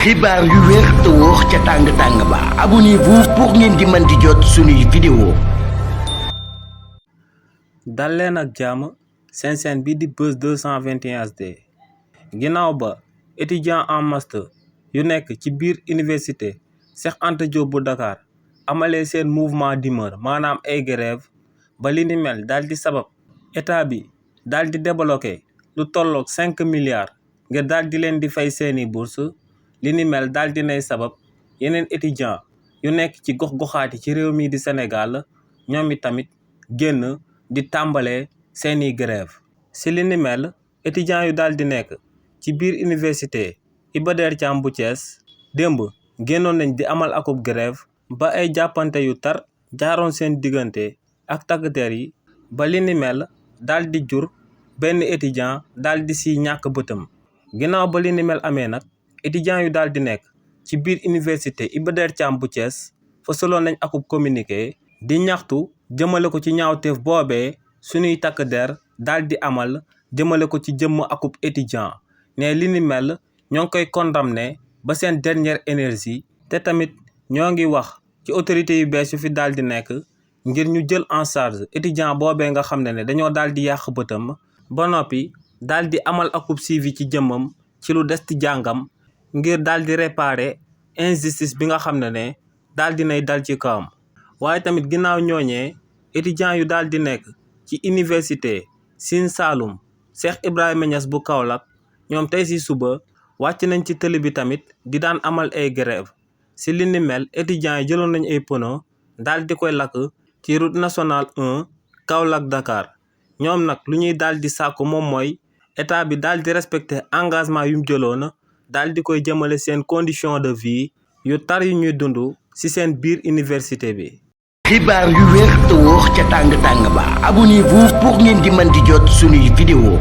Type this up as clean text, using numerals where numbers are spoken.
xibaar yu wér te wóor ca tàng-tàng ba abonnez-vous pour ngeen di mën di jot suñuy vidéo. dal leen ak jàmm seen chaîne bi di Buzz 221 HD ginnaaw ba étudiant en master yu nekk ci biir université Cheikh Anta Diop bu Dakar amalee seen mouvement d'humeur maanaam ay grève ba li ni mel daal di sabab état bi daal di débloqué lu tolloog 5 milliards ngir daal di leen di fay seeni bourse li ni mel daal di nay sabab yeneen étudiant yu nekk ci gox-goxaati ci réew mi di Sénégal ñoom tamit génn di tàmbalee seeni grève si li ni mel étudiant yu daal di nekk ci biir université Iba Der Thiam bu Thiès démb génnoon nañ di amal akub grève ba ay jàppante yu tar jaaroon seen diggante ak takk der yi ba li ni mel daal di jur benn étudiant daal di si ñàkk bëtam ginnaaw ba li ni mel amee nag étudiant yu daal di nekk ci biir université Iba Der Thiam bu Thiès fësaloon nañ akub communiqué di ñaxtu jëmale ko ci ñaawteef boobee suñuy takk der daal di amal jëmale ko ci jëmm akub étudiant ne li ni mel ñoo ngi koy condamné ba seen dernière énergie te tamit ñoo ngi wax ci autorités yu bees yu fi daal di nekk ngir ñu jël en charge étudiant boobee nga xam ne dañoo daal di yàq bëtam ba noppi daal di amal akub suivi ci jëmmam ci lu des ci jàngam ngir daal di réparer injustice bi nga xam ne daal di nay dal ci kawam waaye tamit ginnaaw ñooñee étudiants yu daal di nekk ci université Sine Saloum Cheikh Ibrahima Niass bu Kaolack ñoom tey si suba wàcc nañ ci télé bi tamit di daan amal ay grève si li ni mel étudiants yi jëloon nañ ay pneu daal di koy lakk ci route nationale 1 Kaolack Dakar ñoom nag lu ñuy daal di sàkku moom mooy état bi daal di respecter engagement yu mu jëloon daal di koy jëmale seen condition de vie yu tar yu ñuy dund ci seen biir université bi. xibaar yu wér te wóor ca tàng-tàng ba abonnez-vous pour ngeen di mën di jot suñuy vidéo.